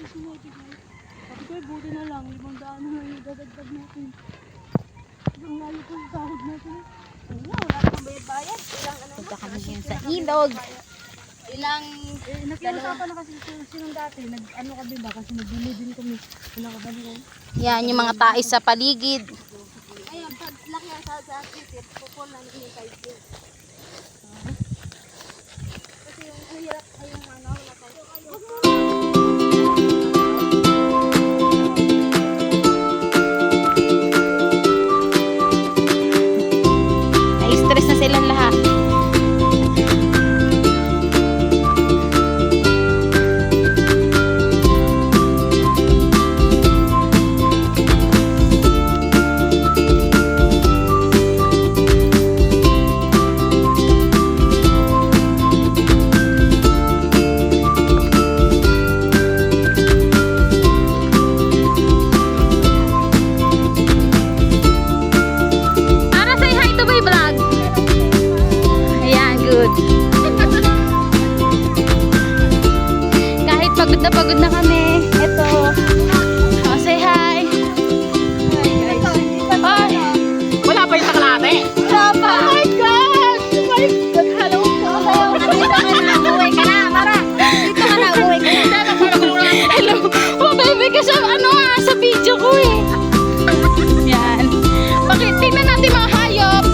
Sabi ko, buti na lang, 500 na lang yung dadagdag natin. Ang layo ko yung sahod natin. Wala kang bayad-bayad. Punta kami ngayon sa ilog. Ilang Nakiusapan na kasi sinong dati. Ano kami ba? Kasi nagbili din kami. Wala ka ba nila? yan yung mga tais sa paligid. Ayun, pag laki ang sahod sa akin, pupul na yung 5 years. Kasi yung hirap, ayun ano, wala tayo. Na-stress na silang lahat. Ara, say hi to my vlog. Ayan, good. Kahit pagod na kami, ito. Oh, say hi. Ay, wala pa yung takalate. Wala pa. Oh my God! Oh my God! Hello po. Dito ka na, uwi ka na, Mara. Dito ka na, uwi ka na. Hello. Oh, baby, kasi sa video ko eh. Yan. Bakit? Tingnan natin mga hayop.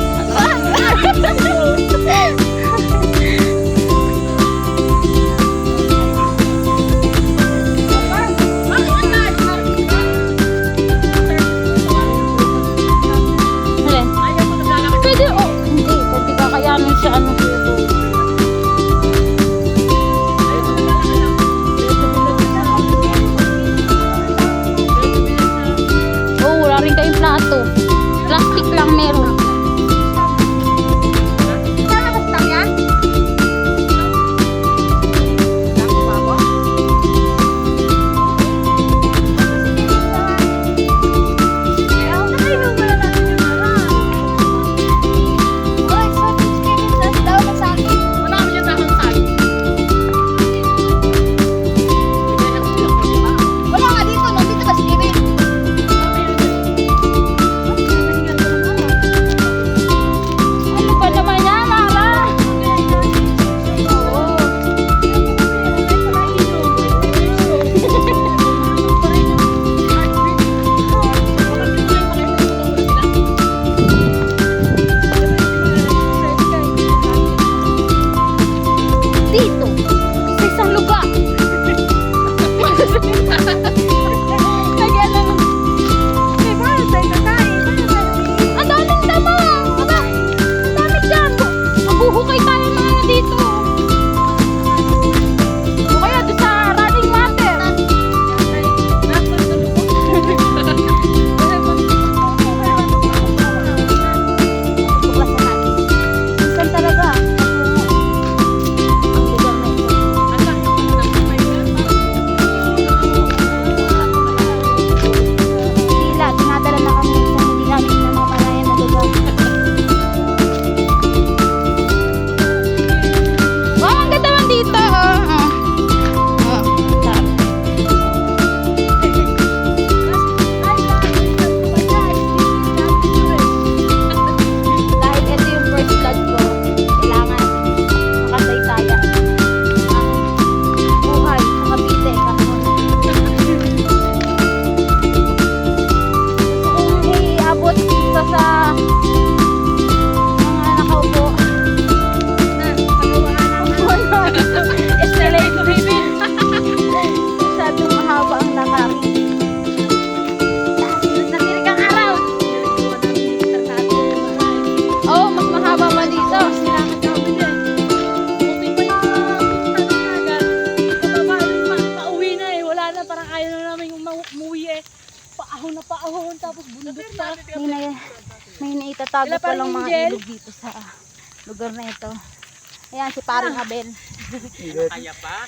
Pwede, oh. Hindi, pwede kakayanin siya ano. Oh, wala rin kayong plato. Plastic lang meron. Wala nga dito, no? Dito ba spirit? Ano ba naman yan, Mara? Dito, sa isang lugar. Nag-ano? Ang daming tama. Aba, ang dami dyan. Mabuhukay tayo mga dito. O kaya doon sa running water. Tuklasan natin. Minsan talaga. Ang lugar na ito. Hila, dinadala na kami sa hindi namin namamalayan na lugar. Wow, ang ganda man dito, oh. Oh, sarap. Dahil ito yung first vlog ko, kailangan makasaysaya ang buhay sa Cavite, Gusto kong iabot ito sa mga nakaupo. Escalator. Masyadong mahaba ang lakarin. Nasirik ang araw. Oo, mas mahaba pa dito. Pauwi na eh. Wala na, parang ayaw na namin umuwi eh. Paahon na paahon, tapos bundok pa. May naitatago Wala pa pa lang rin mga gel. ilog dito sa lugar na ito. Ayan, si Paring Abel. Kaya pa?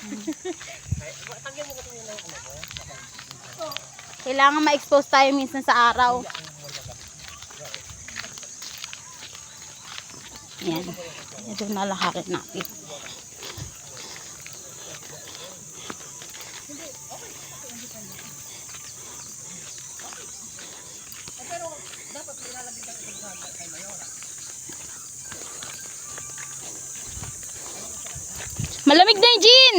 Kailangan ma-expose tayo minsan sa araw. Ayan. Ito na lahakin natin. Malamig na yung gin.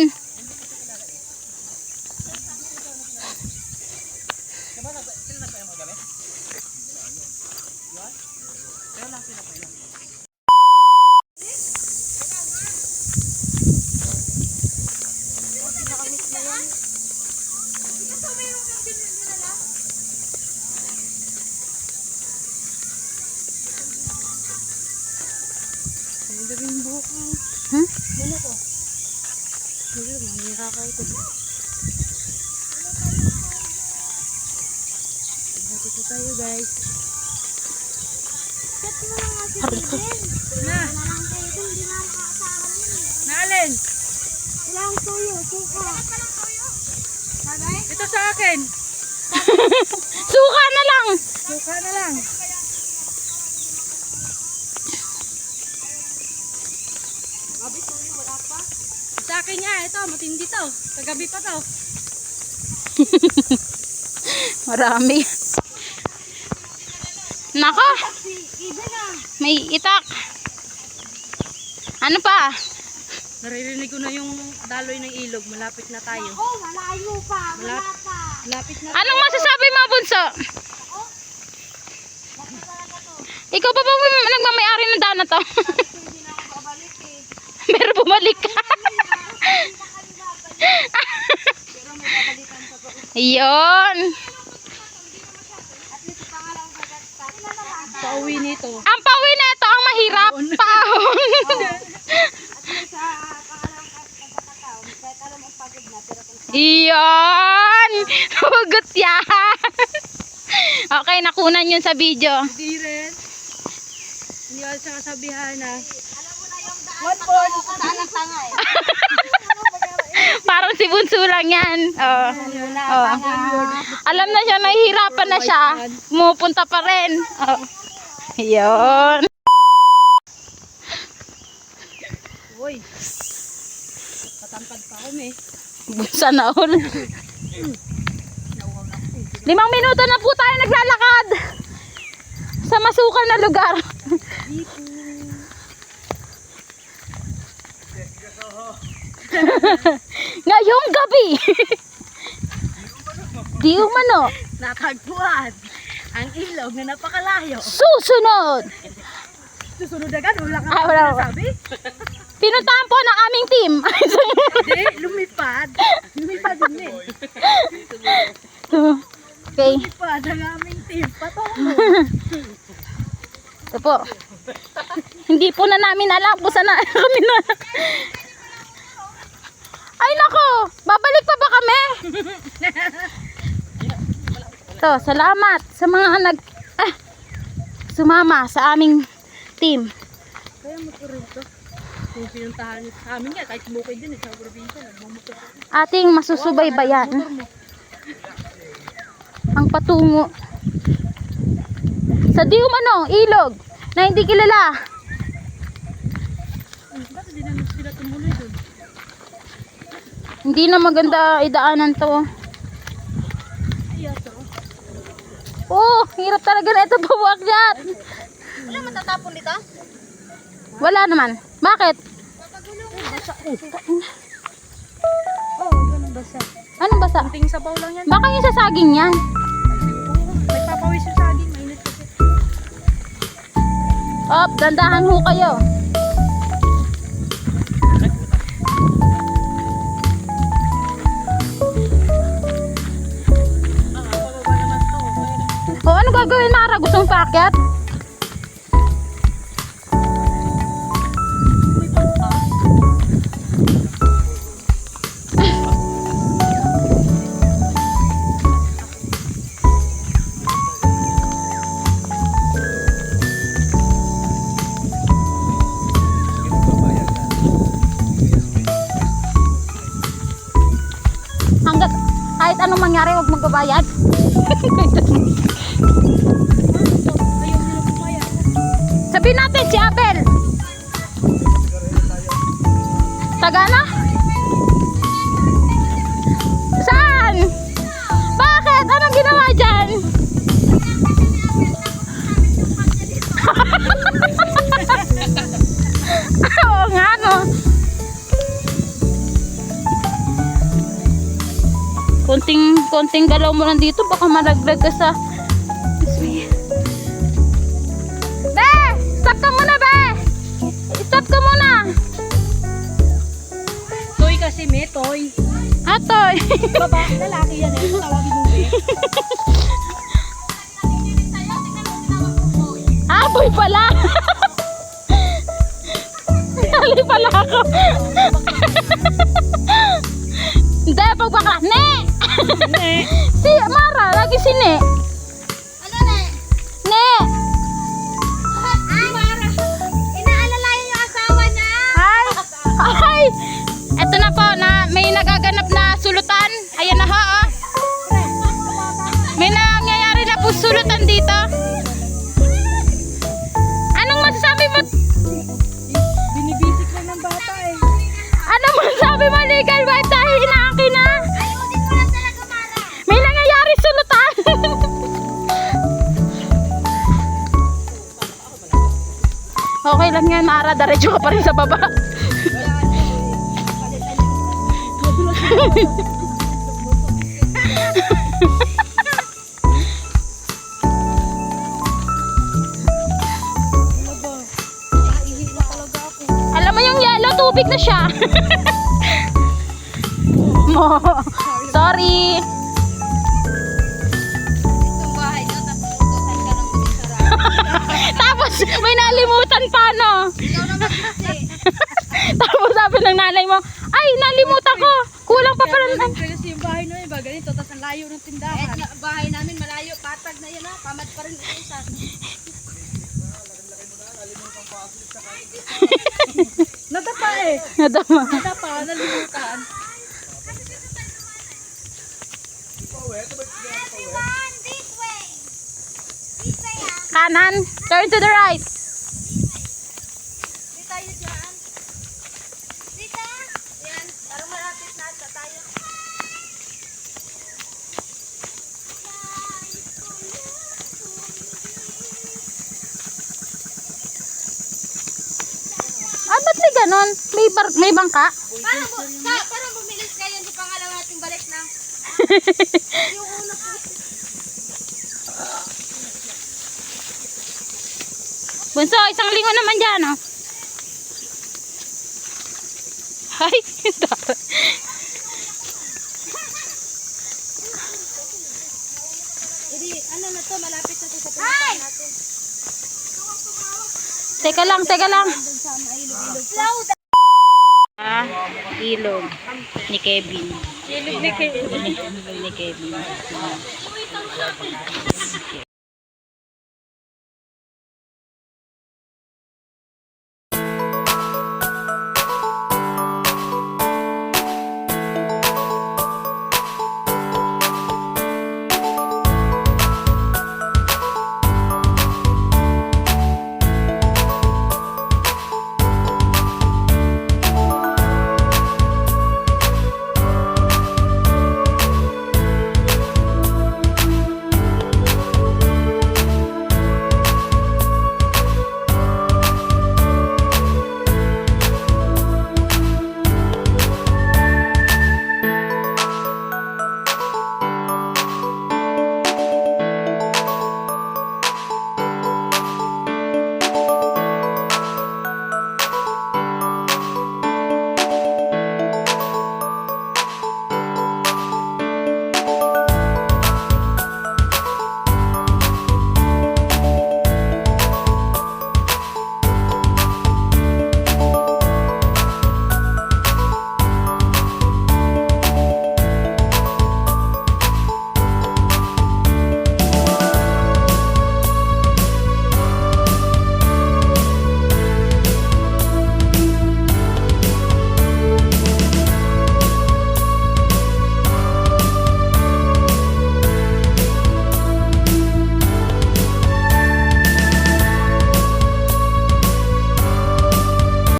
Hmm? Dito tayo guys. Set mo na nga si Eden. Na, Wala lang kayo dun, hindi na makakasama yun eh. naalin. Wala ang tuyo, suka. Sabay? Ito sa akin. Suka na lang. Suka na lang. Abi, tuyo, wala pa. Sa akin nga, ito, matindi to. Kagabi pa to. Marami. Nako, Si Eden ah. may itak. Ano pa? Naririnig ko na yung daloy ng ilog. Malapit na tayo. Ako, malayo pa. Wala pa. Malapit na. Anong masasabi mo, Bunso? Bakit talaga to? Ikaw pa ba nagmamayari ng daan na to? Hindi na ako babalik eh. Pero bumalik ka. Hindi na kami babalik. Pero may babalikan pa po. Ayun. At least pangalang sagat pa. Pauwi nito. Ang pauwi na ito ang mahirap. Paahon. At least pangalang pagkakataon. Kahit alam mo pagod na. Pero kung Iyon. Hugot yan. Okay, nakunan yun sa video. Hindi rin. Hindi ako sa kasabihan na. alam mo na yung daan pa saan ang tanga eh. Parang si Bunso lang yan. Oh. Oh. Alam na siya, nahihirapan na siya. Pumupunta pa rin. Oh. Ayun. Uy. Patampad pa kami. Sana all. 5 minuto na po tayo naglalakad sa masukal na lugar. Ngayong gabi. Di umano. Natagpuan ang ilog na napakalayo. Susunod. Susunod agad, wala kang Wala. sabi. Pinuntahan po ng aming team. Hindi, lumipad. Lumipad din eh. Okay. Lumipad ang aming team. Patungo. Ito po. Hindi po na namin alam kung saan na kami na. Ay nako, babalik pa ba kami? So, salamat sa mga sumama sa aming team. Kaya motor ito. Kung pinuntahan sa amin nga, kahit bukid din eh, sa probinsya, nagmamotor. Ating masusubaybayan ang patungo sa di umano ilog na hindi kilala. Bakit di namin sila tumuloy doon? Hindi na maganda idaanan to. Oh, hirap talaga na ito pabuakyat. Wala matatapon dito? Wala naman. Bakit? Oo, ganun basa. Anong basa? Kunting sabaw lang yan. Baka yung sa saging yan. Nagpapawis yung saging, mainit kasi. Op, dandahan ho kayo. O, ano gagawin, Mara? Gustong paakyat? Hanggat kahit anong mangyari, huwag magbabayad. Sabihin natin si Abel. Tagana? Saan? Konting galaw mo lang dito, baka malaglag ka sa... Be! Stop ka muna, Be! Stop ka muna! Toy kasi may toy. Atoy! Baba, lalaki yan eh. Tawagin mo eh. Boy pala! Dali pala ako. Hindi, pagbaka. Ne! Si Mara, lagi si Ne. Ano na? Ne! Ay, Mara. Inaalalayan yung asawa niya. Ay! Ay! Eto na po, may nagaganap na sulutan. Ayan na ho, oh. May nangyayari na po sulutan dito. Anong masasabi mo? Binibisik lang ng bata eh. Anong masasabi mo, legal wife, dahil inaaki na? Ayusin mo lang talaga, Mara. May nangyayari sulutan. Okay lang yan, Mara. Diretso ka pa rin sa baba. Alam mo yung yellow, tubig na siya. Mo. Sorry. Itong bahay niyo, tapos utusan ka lang din sa rami. Tapos may nalimutan pa, no? Ikaw naman kasi. Tapos sabi ng nanay mo, ay, nalimutan ko. Kulang pa pala. Kasi yung bahay na yun, ba ganito, tapos ang layo ng Kahit tindahan. nga bahay namin malayo, patag na yun ha. Pamad pa rin utusan. Nadapa eh. Nadama. Nadapa, nalimutan. Everyone, this way. This way ha. Kanan, turn to the right. Di tayo dyan. Dito. Yan. Parang malapit na ata tayo. Ah, ba't may ganon? May bangka? Parang bumilis kayo. Hindi pa nga lang natin balik na. Yung ulo po. Bunso, isang linggo naman dyan, oh. Ay, Hindi, ano na to, malapit na to sa pinuntahan natin. teka lang. Doon sa mailog-ilog. Slow down. Ilog ni Kevin. Ilog ni Kevin. Ilog ni Kevin.